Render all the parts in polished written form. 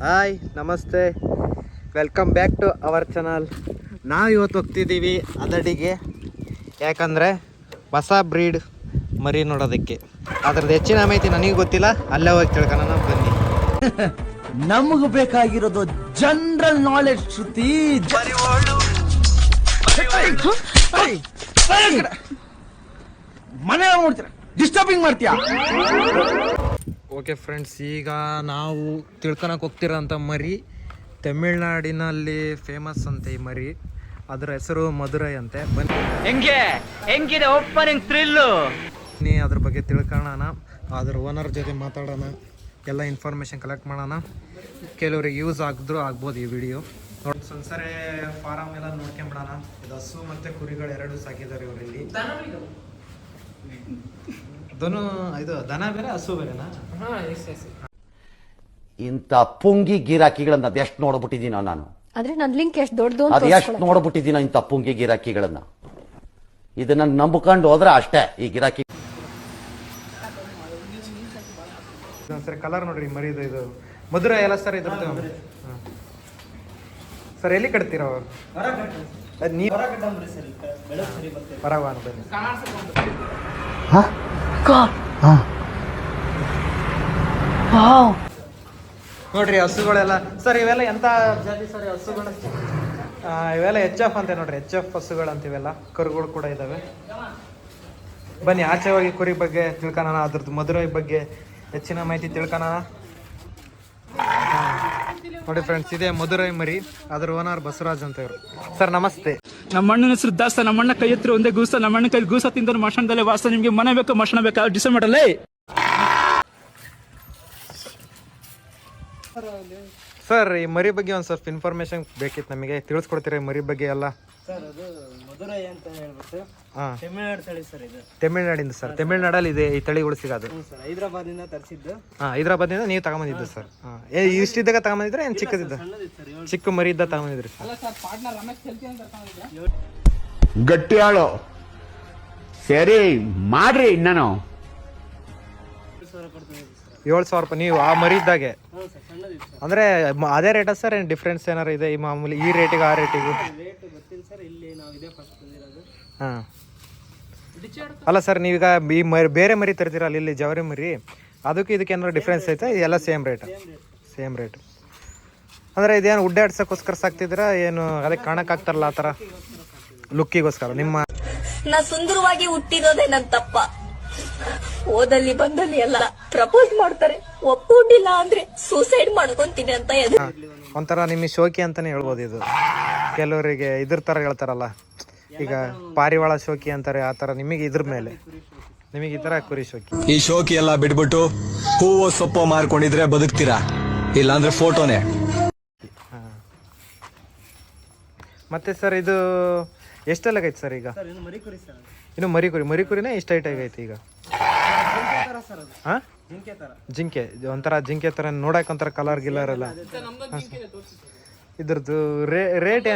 Hi ನಮಸ್ತೆ, welcome back to our channel. ನಾವು ಇವತ್ತು ಹೋಗ್ತಿದ್ದೀವಿ ಅದಡಿಗೆ, ಯಾಕಂದರೆ ಹೊಸ ಬ್ರೀಡ್ ಮರಿ ನೋಡೋದಕ್ಕೆ. ಅದ್ರದ್ದು ಹೆಚ್ಚಿನ ಮಾಹಿತಿ ನನಗೆ ಗೊತ್ತಿಲ್ಲ, ಅಲ್ಲೇ ಹೋಗಿ ತಿಳ್ಕೊಳ್ಳೋಣ ಬನ್ನಿ. ನಮಗೂ ಬೇಕಾಗಿರೋದು ಜನರಲ್ ನಾಲೆಡ್ಜ್. ಶ್ರುತಿ ಮನೆ ನೋಡ್ತೀರ, ಡಿಸ್ಟರ್ಬಿಂಗ್ ಮಾಡ್ತೀಯಾ? ಓಕೆ ಫ್ರೆಂಡ್ಸ್, ಈಗ ನಾವು ತಿಳ್ಕೊಳಕ್ಕೆ ಹೋಗ್ತಿರೋಂಥ ಮರಿ ತಮಿಳ್ನಾಡಿನಲ್ಲಿ ಫೇಮಸ್ ಅಂತೆ. ಈ ಮರಿ ಅದರ ಹೆಸರು ಮಧುರೈ ಅಂತೆ. ಹೆಂಗಿದೆ ಓಪನಿಂಗ್ ಥ್ರಿಲ್ಲು? ಅದ್ರ ಬಗ್ಗೆ ತಿಳ್ಕೊಳ್ಳೋಣ, ಅದ್ರ ಓನರ್ ಜೊತೆ ಮಾತಾಡೋಣ, ಎಲ್ಲ ಇನ್ಫಾರ್ಮೇಷನ್ ಕಲೆಕ್ಟ್ ಮಾಡೋಣ. ಕೆಲವ್ರಿಗೆ ಯೂಸ್ ಆಗ್ಬೋದು ಈ ವಿಡಿಯೋ ನೋಡಿ. ಸಂಸಾರೆ ಫಾರಮ್ ಎಲ್ಲ ನೋಡ್ಕೊಂಬಿಡೋಣ. ಇದು ಹಸು ಮತ್ತು ಕುರಿಗಳು ಎರಡು ಸಾಕಿದ್ದಾರೆ ಇವರಲ್ಲಿ. ಇದು ದನ ಬೇರೆ ಹಸು ಬೇರೆನಾ? ಇಂಥ ಪುಂಗಿ ಗಿರಾಕಿಗಳನ್ನ ಅದೆಷ್ಟು ನೋಡ್ಬಿಟ್ಟಿದ್ದೀನೋ ನಾನು. ಆದ್ರೆ ನನ್ ಲಿಂಕ್ ಎಷ್ಟು ದೊಡ್ಡದು ಅದು ಎಷ್ಟು ನೋಡ್ಬಿಟ್ಟಿದ್ದೀನೋ ಇಂಥ ಪುಂಗಿ ಗಿರಾಕಿಗಳನ್ನ. ಇದನ್ನ ನಂಬಿಕೊಂಡು ಹೋದ್ರೆ ಅಷ್ಟೇ ಈ ಗಿರಾಕಿ. ಸರ್ ಕಲರ್ ನೋಡ್ರಿ ಮರಿ, ಇದು ಮಧುರ ಎಲ್ಲ ಸರ್. ಇದ್ರದ್ದು ಸರ್ ಎಲ್ಲಿ ಕಟ್ತೀರ? ನೀವು ಹೊರಗೆ ಬನ್ನಿ. ನೋಡ್ರಿ ಹಸುಗಳೆಲ್ಲ ಸರ್. ಇವೆಲ್ಲ ಎಂತ ಜಾತಿ ಸರ್ ಹಸುಗಳು? ಇವೆಲ್ಲ HF ಅಂತ ನೋಡ್ರಿ, HF ಹಸುಗಳು ಅಂತ. ಇವೆಲ್ಲ ಕರುಗಳು ಕೂಡ ಇದಾವೆ. ಬನ್ನಿ ಆಚೆ ಹೋಗಿ ಕುರಿ ಬಗ್ಗೆ ತಿಳ್ಕೊಳ್ಳೋಣ, ಅದ್ರದ್ದು ಮಧುರೈ ಬಗ್ಗೆ ಹೆಚ್ಚಿನ ಮಾಹಿತಿ ತಿಳ್ಕೊಳ್ಳೋಣ. ನೋಡಿ ಫ್ರೆಂಡ್ಸ್, ಇದೇ ಮಧುರೈ ಮರಿ, ಅದ್ರ ಓನರ್ ಬಸವರಾಜ್ ಅಂತ ಇವರು. ಸರ್ ನಮಸ್ತೆ. ನಮ್ಮ ಅಣ್ಣನ ಹೆಸರು ದಾಸ. ನಮ್ಮ ಅಣ್ಣ ಕೈ ಹತ್ರ ಒಂದೇ ಗೂಸ. ನಮ್ಮ ಅಣ್ಣ ಕೈ ಗೂಸ ತಿಂದ ಮಶಣದಲ್ಲೇ ವಾಸ. ನಿಮ್ಗೆ ಮನೆ ಬೇಕು ಮಶಣ ಬೇಕಾ ಡಿಸೈಡ್ ಮಾಡಲ್ಲೇ. ಸರ್ ಈ ಮರಿ ಬಗ್ಗೆ ಒಂದು ಸ್ವಲ್ಪ ಇನ್ಫಾರ್ಮೇಶನ್ ಬೇಕಿತ್ತು ನಮಗೆ, ತಿಳಿಸ್ಕೊಡ್ತೀರಾ ಈ ಮರಿ ಬಗ್ಗೆ ಎಲ್ಲ? ಸರ್ ಅದು ಮಧುರೈ ಅಂತ ಹೇಳ್ಬಿಟ್ಟು ತಮಿಳ್ನಾಡು ತಳಿ ಸರ್. ಇದು ತಮಿಳ್ನಾಡಿಂದ ಸರ್. ತಮಿಳ್ನಾಡಲ್ಲಿ ಇದೆ ಈ ತಳಿಗಳು ಸಿಗೋದು. ಸರ್ ಹೈದರಾಬಾದಿಂದ ತರಿಸಿದ್ದು. ಹೈದರಾಬಾದ್ನಿಂದ ನೀವು ತಗೊಂಬಂದಿದ್ದು ಸರ್? ಇಷ್ಟಿದ್ದಾಗ ತಗೊಂಬಂದಿದ್ರೆ ಏನು ಚಿಕ್ಕದಿದ್ದ? ಚಿಕ್ಕ ಮರಿ ಇದ್ದ ತಗೊಂಬಂದಿದ್ರಿ ಸರ್? ಗಟ್ಟಿ ಆಳು ಸರಿ ಮಾಡ್ರಿ. ನಾನು 7,000 ರೂಪಾಯಿ ನೀವು ಆ ಮರಿ ಇದ್ದಾಗೆ? ಅಂದ್ರೆ ಅದೇ ರೇಟಾ ಸರ್? ಏನು ಡಿಫ್ರೆನ್ಸ್ ಏನಾರು ಇದೆ ಈ ಮಾಮೂಲಿ ಈ ರೇಟಿಗೆ ಆ ರೇಟಿಗೂ? ಹಾಂ ಅಲ್ಲ ಸರ್, ನೀವೀಗ ಈ ಬೇರೆ ಮರಿ ತರ್ತೀರ ಅಲ್ಲಿ ಜವರಿ ಮರಿ, ಅದಕ್ಕೆ ಇದಕ್ಕೆ ಏನಾರು ಡಿಫ್ರೆನ್ಸ್ ಐತೆ? ಇದೆಲ್ಲ ಸೇಮ್ ರೇಟ್? ಸೇಮ್ ರೇಟ್ ಅಂದರೆ ಇದೇನು ಉಡ್ಡಾಡ್ಸೋಕ್ಕೋಸ್ಕರ ಸಾಕ್ತಿದ್ದೀರಾ ಏನು? ಅದಕ್ಕೆ ಕಾಣಕ್ಕಾಗ್ತಾರಲ್ಲ ಆ ಥರ ಲುಕ್ಕಿಗೋಸ್ಕರ? ನಿಮ್ಮ ನಾ ಸುಂದರವಾಗಿ ಹುಟ್ಟಿರೋದೇ ನನ್ ತಪ್ಪ. ಓದಲ್ಲಿ ಬಂದಲ್ಲಿ ಎಲ್ಲ ಪ್ರಪೋಸ್ ಮಾಡ್ತಾರೆ, ಒಪ್ಕೊಂಡಿಲ್ಲ ಅಂದ್ರೆ ಸೂಸೈಡ್ ಮಾಡ್ಕೊಂತೀನಿ ಅಂತ. ಒಂಥರ ನಿಮಗೆ ಶೋಕಿ ಅಂತಾನೆ ಹೇಳ್ಬೋದು ಇದು. ಕೆಲವರಿಗೆ ಇದ್ರ ಥರ ಹೇಳ್ತಾರಲ್ಲ, ಈಗ ಪಾರಿವಾಳ ಶೋಕಿ ಅಂತಾರೆ, ಆ ಥರ ನಿಮಗೆ ಇದ್ರ ಮೇಲೆ ನಿಮಗೆ ಈ ಥರ ಕುರಿ ಶೋಕಿ. ಈ ಶೋಕಿ ಎಲ್ಲ ಬಿಟ್ಬಿಟ್ಟು ಹೂವು ಸೊಪ್ಪು ಮಾರ್ಕೊಂಡಿದ್ರೆ ಬದುಕ್ತೀರಾ, ಇಲ್ಲಾಂದ್ರೆ ಫೋಟೋನೇ. ಮತ್ತೆ ಸರ್ ಇದು ಎಷ್ಟೆಲ್ಲಾಗೈತೆ ಸರ್ ಈಗ? ಇನ್ನು ಮರಿ ಕುರಿನೇ ಇಷ್ಟ ಹೈಟ್ ಆಗೈತೆ ಈಗ? ಹಾಂ ಜಿಂಕೆ, ಒಂಥರ ಜಿಂಕೆ ಥರ ನೋಡಕ್ಕೆ ಒಂಥರ ಕಲರ್ ಗಿಲ್ಲರ್ ಎಲ್ಲ. ಇದ್ರದ್ದು ರೇಟ್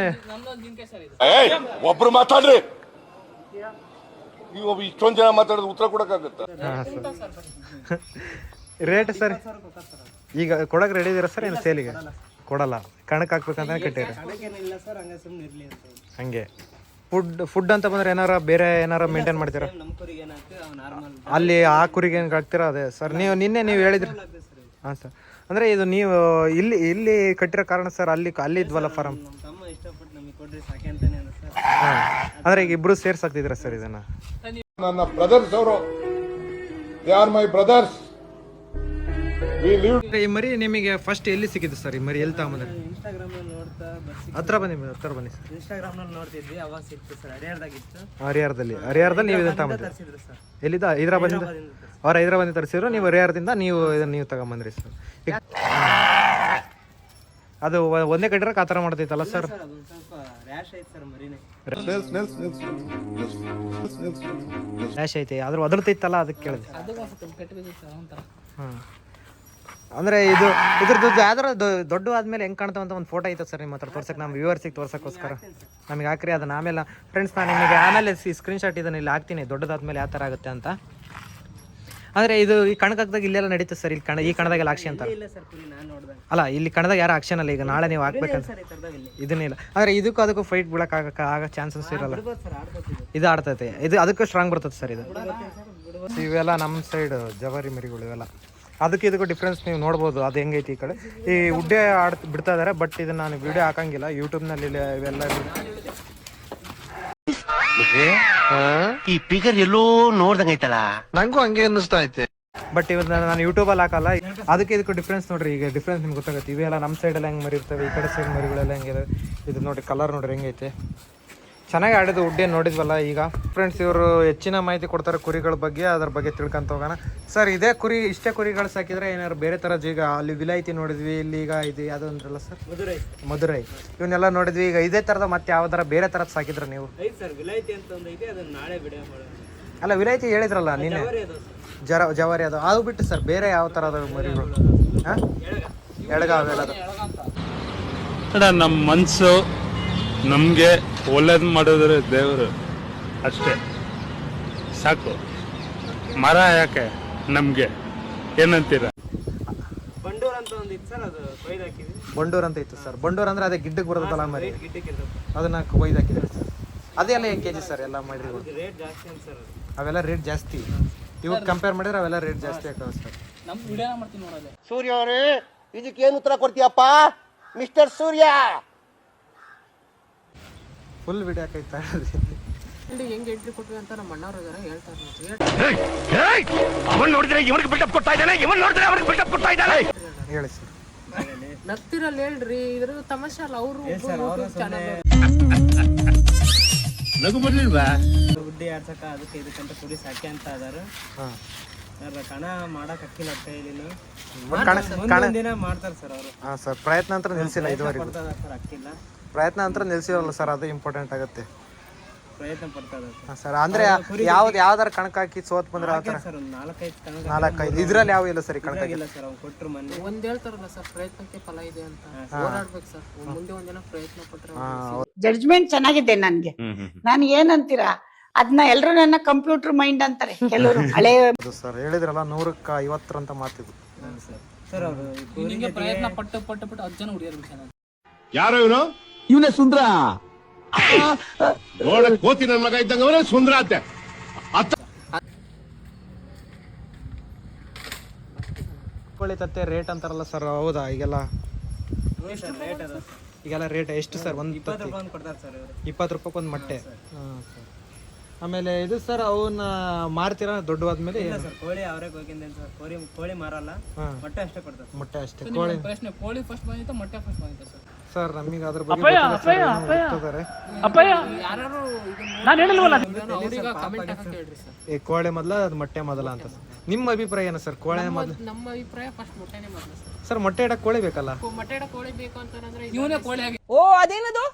ಒಬ್ರು ಮಾತಾಡ್ರಿ, ಇಷ್ಟೊಂದು ಜನ ಮಾತಾಡೋದು ಉತ್ತರ ಕೊಡಕ್ಕಾಗತ್ತ? ರೇಟ್ ಸರ್ ಈಗ ಕೊಡಕ್ಕೆ ರೆಡಿ ಇದೀರ ಸರ್? ಏನು ಸೇಲಿಗೆ ಕೊಡಲ್ಲ, ಕಣಕ್ಕೆ ಹಾಕ್ಬೇಕಂತ ಕಟ್ಟಿರಿ ಹಂಗೆ? ಫುಡ್ ಅಂತ ಬಂದ್ರೆ ಬೇರೆ ಏನಾರ ಮೇಂಟೈನ್ ಮಾಡ್ತೀರಾ ಅಲ್ಲಿ? ಆ ಕುರಿಗೆ ಏನು ಹಾಕ್ತೀರಾ? ಅದೇ ಸರ್ ನೀವು ಹೇಳಿದ್ರಿ. ಹಾಂ ಸರ್, ಅಂದರೆ ಇದು ನೀವು ಇಲ್ಲಿ ಕಟ್ಟಿರೋ ಕಾರಣ ಸರ್? ಅಲ್ಲಿ ಇದ್ವಲ್ಲ ಫಾರಮ್? ಹಾಂ, ಅಂದರೆ ಈಗ ಇಬ್ರು ಸೇರ್ಸಾಕ್ತಿದ್ದೀರಾ ಸರ್ ಇದನ್ನ? ನನ್ನ ಬ್ರದರ್ಸ್ ಅವರು, ದೇ ಆರ್ ಮೈ ಬ್ರದರ್ಸ್. ಈ ಮರಿ ನಿಮಗೆ ಫಸ್ಟ್ ಎಲ್ಲಿ ಸಿಕ್ಕಿದ್ದು ಸರ್? ಈ ಮರಿ ಎಲ್ಲಿ ತಗೊಂಬಂದ್ರೆ? ಹತ್ರ ಬನ್ನಿ ಸರ್. ಇನ್ಸ್ಟಾಗ್ರಾಮ್ ನಲ್ಲಿ ನೋಡ್ತಿದ್ವಿ, ಅವಾಗ ಸಿಕ್ತು ಸರ್. ಹರಿಹರದಲ್ಲಿ ನೀವು ಇದನ್ನ ತಗೊಂಡ್ರಿ? ಎಲ್ಲಿದ್ದ? ಹೈದರಾಬಾದಿಂದ? ಅವ್ರು ಹೈದರಾಬಾದಿಂದ ತರಿಸಿದ್ರು, ನೀವು ಹರಿಹರದಿಂದ ನೀವು ತಗೊಂಬಂದ್ರಿ ಸರ್? ಅದು ಒಂದೇ ಕಟ್ಟಿರಕ್ಕೆ ಆ ಥರ ಮಾಡ್ತೈತಲ್ಲ ಸರ್? ರ್ಯಾಶ್ ಐತೆ, ಆದ್ರೂ ಒದರ್ತೈತಲ್ಲ, ಅದಕ್ಕೆ ಕೇಳಿದೆ. ಹಾಂ, ಅಂದರೆ ಇದ್ರದ್ದು ಯಾವ್ದಾರ ದೊಡ್ಡ ಆದ್ಮೇಲೆ ಹೆಂಗೆ ಕಾಣ್ತಾವ ಅಂತ ಒಂದು ಫೋಟೋ ಐತೆ ಸರ್ ನಿಮ್ಮ ಹತ್ರ ತೋರ್ಸಕ್ಕೆ? ನಮ್ಮ ವ್ಯೂವರ್ಸಿಗೆ ತೋರ್ಸೋಕ್ಕೋಸ್ಕರ ನಮಗೆ ಹಾಕ್ರಿ ಅದನ್ನ. ಆಮೇಲೆ ಫ್ರೆಂಡ್ಸ್ ನಾನು ನಿಮಗೆ ಆಮೇಲೆ ಸ್ಕ್ರೀನ್ಶಾಟ್ ಇದನ್ನು ಇಲ್ಲಿ ಹಾಕ್ತೀನಿ, ದೊಡ್ಡದಾದ್ಮೇಲೆ ಯಾವ ಥರ ಆಗುತ್ತೆ ಅಂತ. ಅಂದರೆ ಇದು ಈ ಕಣಕ್ಕಾಗ್ದಾಗ ಇಲ್ಲೆಲ್ಲ ನಡೀತದೆ ಸರ್? ಈ ಕಣದಾಗೆಲ್ಲ ಹಾಕ್ಸಿ ಅಂತ? ಅಲ್ಲ ಇಲ್ಲಿ ಕಣದಾಗ ಯಾರು ಆಕ್ಷನ್ ಅಲ್ಲ, ಈಗ ನಾಳೆ ನೀವು ಹಾಕ್ಬೇಕಂತ ಸರ್ ಈ ಥರದಾಗ ಇಲ್ಲಿ ಇದನ್ನಿಲ್ಲ. ಅಂದರೆ ಇದಕ್ಕೂ ಅದಕ್ಕೂ ಫೈಟ್ ಬೀಳಕ್ಕೆ ಆಗೋ ಚಾನ್ಸಸ್ ಇರಲ್ಲ. ಬಿಡ್ಬೋದು ಸರ್, ಆಡ್ಬೋದು ಇದು ಆಡ್ತೈತೆ, ಇದು ಅದಕ್ಕೂ ಸ್ಟ್ರಾಂಗ್ ಬರ್ತದೆ ಸರ್ ಇದು. ಇವೆಲ್ಲ ನಮ್ಮ ಸೈಡ್ ಜವಾರಿ ಮರಿಗಳು ಇವೆಲ್ಲ. ಅದಕ್ಕೆ ಇದಕ್ಕೂ ಡಿಫ್ರೆನ್ಸ್ ನೀವು ನೋಡ್ಬೋದು, ಅದು ಹೆಂಗೈತಿ. ಈ ಕಡೆ ಈ ಉಡ್ಡೆ ಬಿಡ್ತಾ ಇದ್ದಾರೆ, ಬಟ್ ಇದನ್ನ ನಾನು ವಿಡಿಯೋ ಹಾಕಂಗಿಲ್ಲ ಯೂಟ್ಯೂಬ್ನಲ್ಲಿ. ಇವೆಲ್ಲ ಈ ಫಿಗರ್ ಎಲ್ಲೋ ನೋಡ್ದಂಗೈತಲ್ಲ. ನಂಗೂ ಹಂಗೆ ಅನ್ನಿಸ್ತಾ ಐತೆ. ಬಟ್ ಇವನ್ನ ನಾನು ಯೂಟ್ಯೂಬಲ್ಲಿ ಹಾಕಲ್ಲ. ಅದಕ್ಕೆ ಇದಕ್ಕೂ ಡಿಫ್ರೆನ್ಸ್ ನೋಡ್ರಿ, ಈಗ ಡಿಫ್ರೆನ್ಸ್ ನಿಮ್ಗೆ ಗೊತ್ತಾಗುತ್ತೆ. ಇವೆಲ್ಲ ನಮ್ಮ ಸೈಡೆಲ್ಲ ಹೆಂಗೆ ಮರಿ ಇರ್ತವೆ, ಈ ಕಡೆ ಸೈಡ್ ಮರಿಗಳೆಲ್ಲ ಹೆಂಗಿದೆ. ಇದು ನೋಡ್ರಿ, ಕಲರ್ ನೋಡ್ರಿ ಹೆಂಗೈತೆ. ಚೆನ್ನಾಗಿ ಆಡಿದ್ದು ಉಡ್ಡೆ ನೋಡಿದ್ವಲ್ಲ. ಈಗ ಫ್ರೆಂಡ್ಸ್ ಇವರು ಹೆಚ್ಚಿನ ಮಾಹಿತಿ ಕೊಡ್ತಾರೆ ಕುರಿಗಳ ಬಗ್ಗೆ, ಅದ್ರ ಬಗ್ಗೆ ತಿಳ್ಕೊಂತ ಹೋಗೋಣ. ಸರ್ ಇದೇ ಕುರಿ, ಇಷ್ಟೇ ಕುರಿಗಳು ಸಾಕಿದ್ರೆ ಏನಾದ್ರು ಬೇರೆ ಥರದ್ದು? ಈಗ ಅಲ್ಲಿ ವಿಲಾಯ್ತಿ ನೋಡಿದ್ವಿ, ಇಲ್ಲಿ ಈಗ ಇದು ಯಾವುದು ಅಂದ್ರಲ್ಲ ಸರ್, ಮಧುರೈ, ಇವನ್ನೆಲ್ಲ ನೋಡಿದ್ವಿ. ಈಗ ಇದೇ ಥರದ ಮತ್ತೆ ಯಾವ್ದಾರ ಬೇರೆ ಥರದ್ದು ಸಾಕಿದ್ರೆ ನೀವು? ಐತೆ ಸರ್, ವಿಲಾಯ್ತಿ ಅಂತ ಒಂದು ಐತೆ, ಅದನ್ನ ನಾಳೆ ವಿಡಿಯೋ ಮಾಡೋಣ. ಅಲ್ಲ ವಿಲಾಯ್ತಿ ಹೇಳಿದ್ರಲ್ಲ ನಿನ್ನೆ, ಜವಾರಿ ಅದು ಬಿಟ್ಟು ಸರ್ ಬೇರೆ ಯಾವ ಥರದ ಮರಿಗಳು? ಹಾಂ, ಎಳಗ ಅವೆಲ್ಲ ನಮ್ಮ ಮನಸ್ಸು ನಮಗೆ ಒಳ್ಳೇದು ಮಾಡಿದ್ರೆ ದೇವರು ಅಷ್ಟೇ ಸಾಕು. ಮರ ಯಾಕೆ ನಮಗೆ, ಏನಂತೀರ? ಬಂಡೂರ್ ಅಂತ ಒಂದು ಇತ್ತು ಸರ್, ಅದು ಕೊಯ್ದು ಹಾಕಿದ್ವಿ. ಬಂಡೂರ್ ಅಂತ ಇತ್ತು ಸರ್. ಬಂಡೂರ್ ಅಂದ್ರೆ ಅದೇ ಗಿಡ್ಡಕ್ಕೆ ಬರೋದಲ್ಲ ಮರಿ, ಗಿಡ್ಡಕ್ಕೆ ಇರ್ತದೆ, ಅದನ್ನ ಕೊಯ್ದು ಹಾಕಿದ್ರೆ ಸರ್. ಅದೆಲ್ಲ ಹೆಂಗೆ ಕೆಜಿ ಸರ್ ಎಲ್ಲ ಮರಿಗಳು? ರೇಟ್ ಜಾಸ್ತಿ ಅಂತ ಸರ್. ಅವೆಲ್ಲ ರೇಟ್ ಜಾಸ್ತಿ, ಇವಾಗ ಕಂಪೇರ್ ಮಾಡಿದ್ರೆ ಅವೆಲ್ಲ ರೇಟ್ ಜಾಸ್ತಿ ಆಗ್ತವೆ ಸರ್. ನಮ್ಮ ವಿಡಿಯೋನ ಮಾಡ್ತೀನಿ ನೋಡೋದು. ಸೂರ್ಯ ಅವರೇ, ಇದಕ್ಕೇನು ಉತ್ತರ ಕೊಡ್ತೀಯಪ್ಪ ಮಿಸ್ಟರ್ ಸೂರ್ಯ? ಫುಲ್ ವಿಡಿಯೋ ಹಾಕೈತಾ? ಹೆಂಗೆ ಎಂಟ್ರಿ ಕೊಟ್ವಿ ಅಂತ ನಮ್ಮ ಅಣ್ಣವ್ರು ಹೇಳ್ತಾರೆ. ಅವನ್ ನೋಡಿದ್ರೆ ಇವನಿಗೆ ಬಿಲ್ಡಪ್ ಕೊಡ್ತಾ ಇದ್ದಾನೆ, ಇವನ್ ನೋಡಿದ್ರೆ ಅವ್ರಿಗೆ ಬಿಲ್ಡಪ್ ಕೊಡ್ತಾ ಇದ್ದಾನೆ. ಹೇಳಿ ಸರ್. ನಗ್ತಿರಲ್ಲ ಹೇಳ್ರಿ, ಇದ್ರ ತಮಾಷೆ ಅಲ್ಲ. ಅವರು ನಗು ಬರ್ಲಿಲ್ವಾ? ಉಡ್ಡಿ ಆಡ್ಸಕ ಅದಕ್ಕೆ ಇದಕ್ಕಂತ ಕುರಿ ಸಾಕಿ ಅಂತ ಅದಾರ. ಕಣ ಮಾಡಕ್ ಅಕ್ಕಿಲ್ಲ ಕೈಲಿನ. ದಿನ ಮಾಡ್ತಾರೆ ಸರ್ ಅವರು. ಹಾಂ ಸರ್, ಪ್ರಯತ್ನ ಅಂತ ನಿಲ್ಸಿಲ್ಲ ಇದುವರೆಗೂ. ಸರ್ ಅಕ್ಕಿಲ್ಲ, ಪ್ರಯತ್ನ ಅಂತ ನಿಲ್ಸಿರಲ್ಲ ಸರ್, ಅದು ಇಂಪಾರ್ಟೆಂಟ್ ಆಗುತ್ತೆ. ಪ್ರಯತ್ನ ಪಡ್ತಾ ಹಾಂ ಸರ್. ಅಂದ್ರೆ ಯಾವ್ದಾರ ಕಣಕ್ ಹಾಕಿ ಸೋತ್ ಬಂದ್ರೆ ಆ ಥರ ಸರ್. ಒಂದು 4-5 ಕಣ 4-5 ಇದ್ರಲ್ಲಿ ಯಾವ ಇಲ್ಲ ಸರ್ ಈ ಕಣಕ್ ಇಲ್ಲ ಸರ್. ಅವ್ನು ಕೊಟ್ಟರು ಮೊನ್ನೆ ಒಂದ್ ಹೇಳ್ತಾರಲ್ಲ ಸರ್, ಪ್ರಯತ್ನಕ್ಕೆ ಫಲ ಇದೆ ಅಂತ. ಓಡಾಡ್ಬೇಕು ಸರ್, ಮುಂದೆ ಒಂದಿನ ಪ್ರಯತ್ನ ಪಟ್ರೆ. ಜಡ್ಜ್ಮೆಂಟ್ ಚೆನ್ನಾಗಿದೆ ನನ್ಗೆ. ನಾನು ಏನಂತೀರಾ, ಅದನ್ನ ಎಲ್ರು ನನ್ನ ಕಂಪ್ಯೂಟರ್ ಮೈಂಡ್ ಅಂತಾರೆ ಕೆಲವರು. ಹಳೆ ಸರ್ ಹೇಳಿದ್ರಲ್ಲ 100ಕ್ಕೆ 50 ಅಂತ ಮಾತಿದ್ದು ಸರ್. ಅವರು ನಿಮಗೆ ಪ್ರಯತ್ನ ಪಟ್ಟು 10 ಜನ ಹುಡುಗಿಯರು ಬಿಡ್ತಾರೆ. ಯಾರು ಇವನು? ಇವನೇ ಸುಂದ್ರ. ನೋಡಕ್ ಕೋತಿ ನನ್ನ ಮಗ ಇದ್ದಂಗ ಅವನೇ ಸುಂದರ ಅಂತೆ. ಕೋಳಿ ತತ್ತೆ ರೇಟ್ ಅಂತಾರಲ್ಲ ಸರ್, ಹೌದಾ? ಈಗೆಲ್ಲ ರೇಟ್ ಅದ ಈಗೆಲ್ಲ ರೇಟ್ ಎಷ್ಟು ಸರ್? ಒಂದು 20 ರೂಪಾಯಿ ಕೊಡ್ತಾರೆ ಸರ್ ಇವರು. 20 ರೂಪಾಯಿಗೆ ಒಂದು ಮೊಟ್ಟೆ. ಹಾಂ ಸರ್. ಆಮೇಲೆ ಇದು ಸರ್, ಅವನ್ನ ಮಾರ್ತೀರಾ ದೊಡ್ಡವಾದ್ಮೇಲೆ? ಇಲ್ಲ ಸರ್, ಕೋಳಿ ಅವರೇ ಹೋಗಿಂದ ಸರ್. ಕೋಳಿ ಮಾರಲ್ಲ, ಮೊಟ್ಟೆ ಅಷ್ಟೇ ಕೊಡ್ತಾರೆ. ಮೊಟ್ಟೆ ಅಷ್ಟೇ. ಕೋಳಿ ಪ್ರಶ್ನೆ, ಕೋಳಿ ಫಸ್ಟ್ ಬಂದಿತ್ತು, ಮೊಟ್ಟೆ ಫಸ್ಟ್ ಬಂದಿತ್ತು ಸರ್. ಸರ್ ನಮಗೆ ಅದ್ರ ಬಗ್ಗೆ ಗೊತ್ತಿದ್ದಾರೆ. ಯಾರು ಅವ್ರಿಗೆ ಕಮೆಂಟ್ ಹಾಕಿ ಹೇಳ್ರಿ ಸರ್. ಈ ಕೋಳಿ ಮೊದಲ ಅದು ಮೊಟ್ಟೆ ಮೊದಲ ಅಂತ ಸರ್. ನಿಮ್ಮ ಅಭಿಪ್ರಾಯ ಏನು ಸರ್? ಕೋಳಿ ಮೊದಲು? ನಮ್ಮ ಅಭಿಪ್ರಾಯ ಫಸ್ಟ್ ಮೊಟ್ಟೆನೇ ಮೊದಲು ಸರ್. ಸರ್ ಮೊಟ್ಟೆ ಇಡಕ್ಕೆ ಕೋಳಿ ಬೇಕಲ್ಲ? ಮೊಟ್ಟೆ ಇಡೋ ಕೋಳಿ ಬೇಕು ಅಂತಂದ್ರೆ ಇವನೇ ಕೋಳಿ ಆಗಿ. ಓ ಅದೇನದು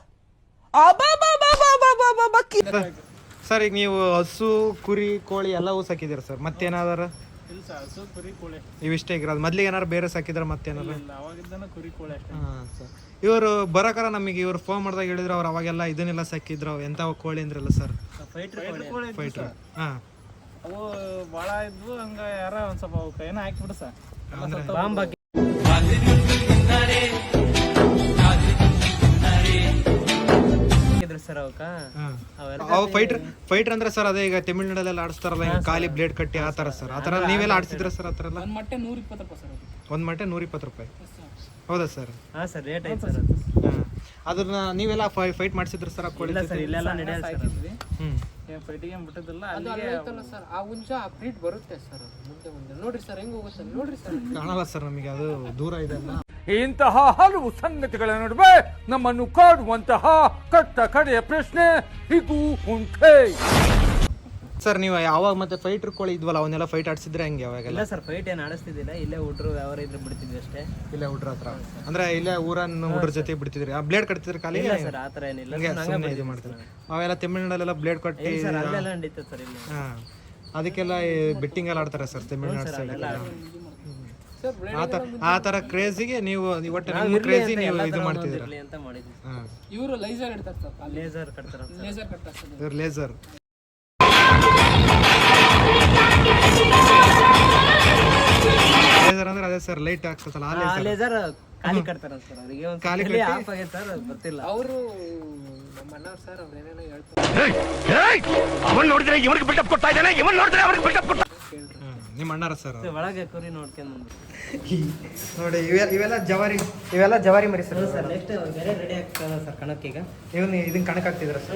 ಸರ್ ಈಗ ನೀವು ಹಸು ಕುರಿ ಕೋಳಿ ಎಲ್ಲವೂ ಸಾಕಿದ್ದೀರಾ ಸರ್? ಮತ್ತೇನಾದ್ರು? ಇಲ್ಲ ಸರ್, ಹಸು ಕುರಿ ಕೋಳಿ ಇವಿಷ್ಟೇ ಇರೋದು. ಮೊದ್ಲಿಗೆ ಏನಾರು ಬೇರೆ ಸಾಕಿದ್ರೆ ಮತ್ತೇನಾರು? ಅವಾಗಿದ್ದಾನ ಕುರಿ ಕೋಳಿ ಅಷ್ಟೇ. ಹಾಂ ಸರ್. ಇವರು ಬರೋಕಾರ ನಮಗೆ ಇವರು ಫೋನ್ ಮಾಡಿದಾಗ ಹೇಳಿದ್ರು ಅವ್ರು ಅವಾಗೆಲ್ಲ ಇದನ್ನೆಲ್ಲ ಸಾಕಿದ್ರು. ಎಂಥ ಕೋಳಿ ಅಂದ್ರಲ್ಲ ಸರ್? ಫೈಟ್ರ್. ಹಾಂ, ಅವು ಭಾಳ ಇದ್ವು. ಹಂಗ ಯಾರ ಒಂದ್ ಸ್ವಲ್ಪ ಅವು ಕೈನ ಹಾಕಿಬಿಡು ಸರ್. ಅಂದ್ರೆ ಸರ್ ಅವಕ್ಕ ಅವು ಫೈಟ್ರ್ ಅಂದ್ರೆ ಸರ್ ಅದೇ ಈಗ ತಮಿಳ್ನಾಡಲ್ಲೆಲ್ಲ ಆಡಿಸ್ತಾರಲ್ಲ, ಈಗ ಖಾಲಿ ಬ್ಲೇಡ್ ಕಟ್ಟಿ ಆ ಥರ ಸರ್. ಆ ಥರ ನೀವೆಲ್ಲ ಆಡಿಸಿದ್ರ ಸರ್? ಆ ಥರ ಎಲ್ಲ ಒಂದು ಮೊಟ್ಟೆ 120 ರೂಪಾಯಿ ಸರ್. ಒಂದು ಮೊಟ್ಟೆ 120 ರೂಪಾಯಿ. ಹೌದಾ ಸರ್? ಹಾಂ ಸರ್, ರೇಟ್ ಐತೆ ಸರ್. ಹಾಂ, ಅದನ್ನ ನೀವೆಲ್ಲ ಫೈಟ್ ಮಾಡಿಸಿದ್ರು ಸರ್ ಆ ಕೋಳಿ? ಇಲ್ಲ ಸರ್, ಇಲ್ಲೆಲ್ಲ ನಡೆಯಲ್ಲ ಸರ್. ಹ್ಞೂ, ಫೈಟಿಗೆ ಬಿಟ್ಟದಿಲ್ಲ. ಅದು ಅಲ್ಲೈತಲ್ಲ ಸರ್, ಆ ಹುಂಜ ಆ ಬ್ರೀಡ್ ಬರುತ್ತೆ ಸರ್. ಮುಂದೆ ನೋಡ್ರಿ ಸರ್ ಹೆಂಗ್ ಹೋಗುತ್ತೆ ನೋಡ್ರಿ ಸರ್. ಕಾಣಲ್ಲ ಸರ್ ನಮಗೆ, ಅದು ದೂರ ಇದೆ ಅಲ್ಲ. ಇಂತಹ ಹಲವು ಸಂಗತಿಗಳ ನಡುವೆ ನಮ್ಮನ್ನು ಕಾಡುವಂತಹ ಕಟ್ಟ ಕಡೆಯ ಪ್ರಶ್ನೆ ಇದು ಉಂಟೆ. ಸರ್ ನೀವು ಯಾವಾಗ ಮತ್ತೆ ಫೈಟ್ರ್ ಕೋಳಿ ಇದ್ವಲ್ಲ ಅವನ್ನೆಲ್ಲ ಫೈಟ್ ಆಡಿಸಿದ್ರೆ ಹೆಂಗೆ ಅವಾಗೆಲ್ಲ? ಇಲ್ಲ ಸರ್, ಫೈಟ್ ಏನು ಆಡಿಸ್ತಿದ್ದಿಲ್ಲ. ಇಲ್ಲೇ ಹುಡ್ರು ಯಾವ ಇದ್ರೆ ಬಿಡ್ತಿದ್ವಿ ಅಷ್ಟೇ. ಇಲ್ಲೇ ಹುಡ್ರ ಹತ್ರ ಅಂದ್ರೆ ಇಲ್ಲೇ ಊರನ್ನ ಹುಡ್ರ ಜೊತೆ ಬಿಡ್ತಿದ್ರಿ? ಆ ಬ್ಲೇಡ್ ಕಟ್ತಿದ್ರಿ ಖಾಲಿ? ಇಲ್ಲ ಸರ್, ಆ ಥರ ಏನಿಲ್ಲ. ಸುಮ್ಮನೆ ಇದು ಮಾಡ್ತಾರೆ ಅವೆಲ್ಲ ತಮಿಳ್ನಾಡಲ್ಲೆಲ್ಲ ಬ್ಲೇಡ್ ಕಟ್ಟಿ. ಸರ್ ಅಲ್ಲೆಲ್ಲ ನಡೀತದೆ ಸರ್ ಇಲ್ಲಿ. ಹಾಂ, ಅದಕ್ಕೆಲ್ಲ ಬೆಟ್ಟಿಂಗ್ ಎಲ್ಲ ಆಡ್ತಾರೆ ಸರ್ ತಮಿಳ್ನಾಡು ಸೈಡ್. ಆ ಥರ ಕ್ರೇಜಿಗೆ ನೀವು ಒಟ್ಟು ನಿಮ್ಮ ಕ್ರೇಜಿ ನೀವು ಇದು ಮಾಡ್ತಿದ್ದೀರಾ ಅಂತ ಮಾಡಿದ್ವಿ. ಹಾಂ, ಇವರು ಲೈಸರ್ ಇಡ್ತಾರೆ ಸರ್. ಲೇಸರ್ ಕಟ್ತಾರೆ. ಲೇಸರ್ ಕಟ್ತಾರೆ ಸರ್. ಇವ್ರು ಲೇಸರ್. ಲೇಸರ್ ಅಂದ್ರೆ ಅದೇ ಸರ್, ಲೈಟ್ ಹಾಕ್ಸತ್ತಲ್ಲ ಆ ಲೇಸರ್. ಲೇಸರ್ ಖಾಲಿ ಕಟ್ತಾರ ಸರ್ ಅವರಿಗೆ ಒಂದು ಖಾಲಿ ಖಾಲಿ ಕಟ್ಟಿ- ಆಫ್ ಆಗೈತೆ ಸರ್ ಗೊತ್ತಿಲ್ಲ. ಅವರು ನಮ್ಮ ಅಣ್ಣವ್ರು ಸರ್ ಅವ್ರು ಏನೇನೋ ಹೇಳ್ತಾರೆ. ನಿಮ್ಮ ಅಣ್ಣಾರ ಸರ್ ಒಳಗೆ ಕುರಿ ನೋಡ್ಕೊಂಡು ನೋಡಿ ಇವೆಲ್ಲ ಜವಾರಿ ಮರಿ ಸರ್. ಸರ್ ನೆಕ್ಸ್ಟ್ ಬೇರೆ ರೆಡಿ ಆಗ್ತದೆ ಸರ್ ಕಣಕ್ಕೀಗ. ಇದನ್ನ ಕಣಕ್ ಹಾಕ್ತಿದ್ರ ಸರ್?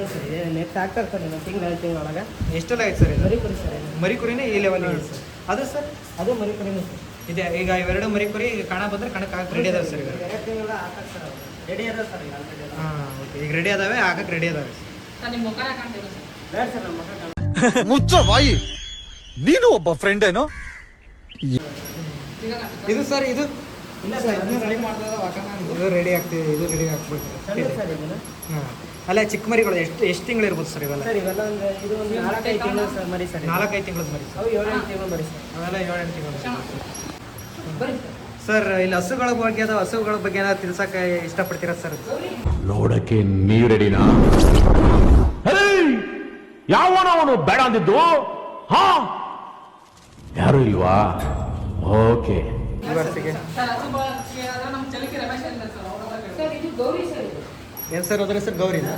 ನೆಕ್ಸ್ಟ್ ಆಗ್ತಾರೆ ಸರ್ ಇನ್ನೊಂದು ತಿಂಗಳ ಒಳಗೆ. ಎಷ್ಟೆಲ್ಲ ಆಯ್ತು ಸರ್? ಮರಿ ಕುರಿ ಸರ್ ಮರಿ ಕುರಿನೇ ಈ ಲೆವೆಲ್ ಸರ್. ಅದು ಸರ್ ಅದು ಮರಿ ಕುರಿನೂ ಸರ್. ಇದೆ ಈಗ ಇವೆರಡು ಮರಿ ಕುರಿ ಕಣ ಬಂದ್ರೆ ಕಣಕ್ ಹಾಕಿ ರೆಡಿ ಅದಾವೆ ಸರ್ ಈಗ. 2 ತಿಂಗಳ ಹಾಕಕ್ಕೆ ಸರ್ ರೆಡಿ ಅದಾವೆ ಸರ್ ಈಗ ಆಲ್ರೆಡಿ. ಹಾಂ ಓಕೆ, ಈಗ ರೆಡಿ ಅದಾವೆ, ಹಾಕಕ್ಕೆ ರೆಡಿ ಅದಾವೆ. ಬೇಡ ಸರ್ ನಮ್ಮ ಮಗ ಮುಚ್ಚ ಬಾಯಿ, ನೀನು ಒಬ್ಬ ಫ್ರೆಂಡ್ ಏನೋ. ಇದು ಸರ್ ಇದು ಇಲ್ಲ ಸರ್ ಇದು ರೆಡಿ ಆಗ್ತಿದೆ, ಇದು ರೆಡಿ ಹಾಕ್ಬೇಕು. ಸರ್ ಇದನ್ನು ಹಾಂ ಅಲ್ಲ, ಚಿಕ್ಕ ಮರಿಗಳು ಎಷ್ಟು ತಿಂಗಳು ಇರ್ಬೋದು ಸರ್ ಇವೆಲ್ಲ? ಸರ್ ಇವೆಲ್ಲ ಒಂದು ಇದು ಒಂದು 4-5 ತಿಂಗಳು ಸರ್ ಮರಿ ಸರ್. 4-5 ತಿಂಗಳದ ಮರಿ ಸರ್. ಅವು 7-8 ತಿಂಗಳು ಮರಿ ಸರ್. ಅವೆಲ್ಲ 7-8 ತಿಂಗಳು ಸರ್. ಇಲ್ಲಿ ಹಸುಗಳ ಬಗ್ಗೆ ಏನಾದ್ರು ತಿಳ್ಸಕ್ಕೆ ಇಷ್ಟಪಡ್ತೀರಾ ಸರ್? ನೋಡಕ್ಕೆ ನೀವ್ ರೆಡಿನಾ? ಯಾವನವನು ಬೇಡ ಅಂದಿದ್ದು? ಹಾ, ಯಾರು ಇಲ್ವಾ? ಓಕೆ. ಈ ವರ್ಷಕ್ಕೆ ಏನು ಸರ್ ಅದ್ರ ಹೆಸರು? ಗೌರಿನಾ?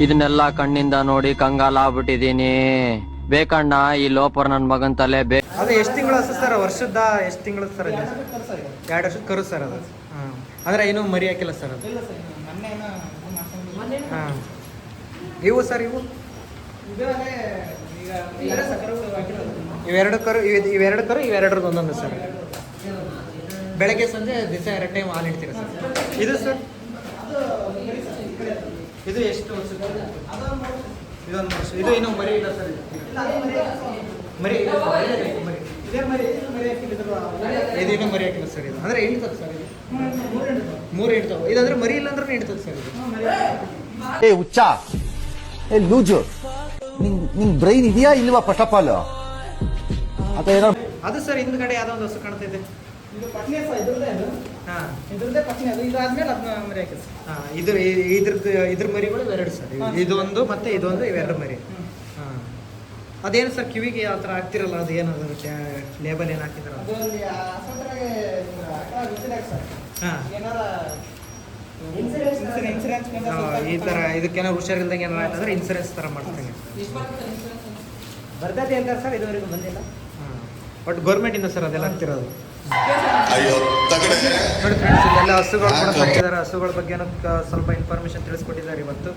ಇದನ್ನೆಲ್ಲ ಕಣ್ಣಿಂದ ನೋಡಿ ಕಂಗಾಲಾಗ್ಬಿಟ್ಟಿದೀನಿ. ಬೇಕಣ್ಣ ಈ ಲೋಪರ್ ನನ್ ಮಗನ್ ತಲೆ ಅದು ಎಷ್ಟು ತಿಂಗಳು ಹಸು ಸರ್? ವರ್ಷದ ಎಷ್ಟು ತಿಂಗಳು ಸರ್? 2 ವರ್ಷದ ಕರು ಸರ್ ಅದು. ಹಾಂ ಅಂದರೆ ಇನ್ನೂ ಮರಿ ಹಾಕಿಲ್ಲ ಸರ್ ಅದು? ಹಾಂ ಇವು ಸರ್ ಇವು ಇವೆರಡು ಕರು ಇವೆರಡರದ್ದು ಒಂದೊಂದು ಸರ್. ಬೆಳಗ್ಗೆ ಸಂಜೆ ದಿವಸ 2 ಟೈಮ್ ಹಾಲು ಇಡ್ತೀರಾ ಸರ್? ಇದು ಸರ್ ಇದು ಎಷ್ಟು ವರ್ಷ? ಇದೊಂದು ವರ್ಷ. ಇದು ಇನ್ನೂ ಮರಿ ಇಲ್ಲ ಸರ್. ಮರಿ ಇಲ್ಲ ಸರ್. ಇದು ಇನ್ನೂ ಮರಿ ಹಾಕಿಲ್ಲ ಸರ್. ಇದು ಅಂದರೆ ಇಡ್ತದೆ ಸರ್. ಇದು 3 ಇಡ್ತಾವೆ. ಇದಂದ್ರೆ ಮರಿ ಇಲ್ಲ ಅಂದ್ರೆ ಇಡ್ತದೆ ಸರ್ ಇದು. ಏ ಹುಚ್ಚ, ಏ ಲೂಜು, ನಿಂಗ್ ಬ್ರೈನ್ ಇದೆಯಾ ಇಲ್ವಾ? ಫಸ್ಟ್ ಆಫ್ ಆಲ್ ಅಥವಾ ಏನೋ ಅದು ಸರ್ ಹಿಂದ್ಗಡೆ ಯಾವುದೋ ಒಂದು ಹಸು ಕಾಣ್ತಿದೆ. ಇದು ಪಟ್ನೆ ಸರ್ ಇದ್ರದ್ದೇ ಅದು. ಹಾಂ ಇದ್ರದ್ದೇ ಪಟ್ನೆ ಅದು. ಇದಾದ್ಮೇಲೆ ಅದನ್ನ ಮರಿ ಹಾಕಿ ಸರ್. ಹಾಂ ಇದ್ರ ಮರಿಗಳು ಇವೆರಡು ಸರ್. ಇದೊಂದು ಮತ್ತೆ ಇದೊಂದು, ಇವೆರಡು ಮರಿ. ಹಾಂ ಅದೇನು ಸರ್ ಕಿವಿಗೆ ಯಾವ ಥರ ಹಾಕ್ತಿರಲ್ಲ, ಅದು ಏನು ಅದು ಲೇಬಲ್ ಏನು ಹಾಕಿದಾರಲ್ಲ? ಅದು ಅಲ್ಲಿ ಆಸ್ಪತ್ರೆಗೆ ಸರ್ ಹಾಂ ಏನಾರ ಇನ್ಸೂರೆನ್ಸ್ ಈ ಥರ ಇದಕ್ಕೇನೋ ಹುಷಾರಿಲ್ದಂಗೆ ಏನಾರು ಆಯ್ತಂದ್ರೆ ಇನ್ಸೂರೆನ್ಸ್ ಥರ ಮಾಡ್ತಂಗೆ ಬರ್ತೈತಿ ಅಂತಾರೆ ಸರ್. ಇದುವರೆಗೂ ಬಂದಿಲ್ಲ. ಹಾಂ ಬಟ್ ಗೌರ್ಮೆಂಟಿಂದ ಸರ್ ಅದೆಲ್ಲ ಆಗ್ತಿರೋದು. ಅಯ್ಯೋ ತಗಡೆ ನೋಡಿ ಫ್ರೆಂಡ್ಸ್, ಇಲ್ಲೆಲ್ಲ ಹಸುಗಳು ಕೂಡ ಸಾಕಿದ್ದಾರೆ. ಹಸುಗಳ ಬಗ್ಗೆ ಸ್ವಲ್ಪ ಇನ್ಫಾರ್ಮೇಶನ್ ತಿಳಿಸ್ಕೊಟ್ಟಿದ್ದಾರೆ ಇವತ್ತು.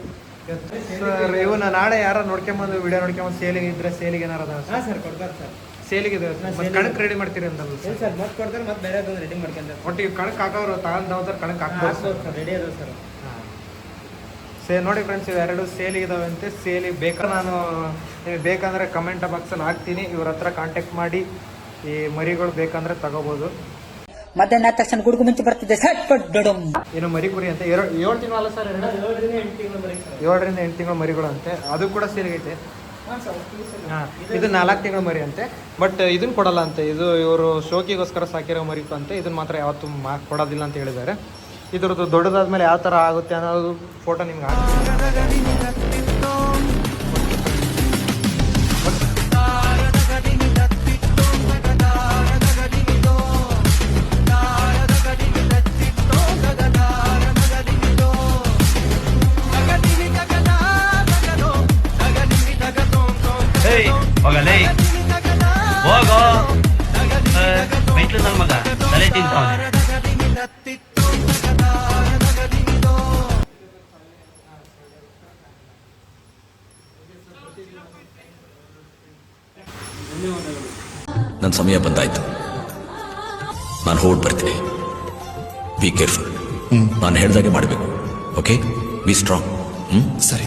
ಸರ್ ಇವನ್ನ ನಾಳೆ ಯಾರು ನೋಡ್ಕೊಂಬಂದು ವಿಡಿಯೋ ನೋಡ್ಕೊಂಬಂದು ಸೇಲಿಗೆ ಇದ್ರೆ ಸೇಲಿಗೆ ಏನಾರು ಅದ ಹಾಂ ಸರ್ ಕೊಡ್ತಾರೆ ಸರ್. ಸೇಲಿಗೆ ಇದೆ ಕಣಕ್ಕೆ ರೆಡಿ ಮಾಡ್ತೀರಿ ಅಂತಲ್ಲ ಇಲ್ಲ ಸರ್ ಮತ್ತೆ ಕೊಡ್ತಾರೆ, ಮತ್ತೆ ಬೇರೆ ಅದೊಂದು ರೆಡಿ ಮಾಡ್ಕೊಂತಾರೆ. ಒಟ್ಟು ಈಗ ಕಣಕ್ಕೆ ಹಾಕೋರು ತಗೊಂಡವ್ರು ಕಣಕ್ಕೆ ಹಾಕ್ಬೋದು ಸರ್ ರೆಡಿ ಅದಾವೆ ಸರ್. ಹಾಂ ನೋಡಿ ಫ್ರೆಂಡ್ಸ್, ಇವೆರಡು ಸೇಲಿಗೆ ಇದಾವೆ ಅಂತೆ. ಸೇಲಿಗೆ ಬೇಕಾದ್ರೆ ನಾನು ನಿಮಗೆ ಬೇಕಂದರೆ ಕಮೆಂಟ್ ಬಾಕ್ಸಲ್ಲಿ ಹಾಕ್ತೀನಿ. ಇವ್ರ ಹತ್ರ ಕಾಂಟ್ಯಾಕ್ಟ್ ಮಾಡಿ ಈ ಮರಿಗಳು ಬೇಕಂದ್ರೆ ತಗೋಬೋದು. ಮಧ್ಯಾಹ್ನ ತಕ್ಷಣ ಗುಡುಗು ಮುಂಚೆ ಬರ್ತಿದ್ದೆ ಏನು ಮರಿ ಕುರಿ ಅಂತ 7 ತಿಂಗಳು ಅಲ್ಲ ಸರ್? 7ರಿಂದ 8 ತಿಂಗಳು ಮರಿ ಸರ್. 7ರಿಂದ 8 ತಿಂಗಳು ಮರಿಗಳು ಅಂತೆ. ಅದು ಕೂಡ ಸೇಲಿಗೈತೆ. ಹಾಂ ಇದು 4 ತಿಂಗಳು ಮರಿ ಅಂತೆ. ಬಟ್ ಇದನ್ನ ಕೊಡಲ್ಲ ಅಂತೆ. ಇದು ಇವರು ಶೋಕಿಗೋಸ್ಕರ ಸಾಕಿರೋ ಮರಿ ಅಂತೆ. ಇದನ್ನ ಮಾತ್ರ ಯಾವತ್ತೂ ಕೊಡೋದಿಲ್ಲ ಅಂತ ಹೇಳಿದ್ದಾರೆ. ಇದ್ರದ್ದು ದೊಡ್ಡದಾದ್ಮೇಲೆ ಯಾವ ಥರ ಆಗುತ್ತೆ ಅನ್ನೋದು ಫೋಟೋ ನಿಮ್ಗೆ ಹೋಗಲೇ ಹೋಗೋ ನನ್ನ ಮಗ ತಲೆ ತಿಂತಾವನೆ. ನನ್ನ ಸಮಯ ಬಂದಾಯ್ತು, ನಾನು ಹೊರಟು ಬರ್ತೀನಿ. Be careful. ನಾನು ಹೇಳ್ದಾಗೆ ಮಾಡಬೇಕು. Okay, be strong. ಸರಿ.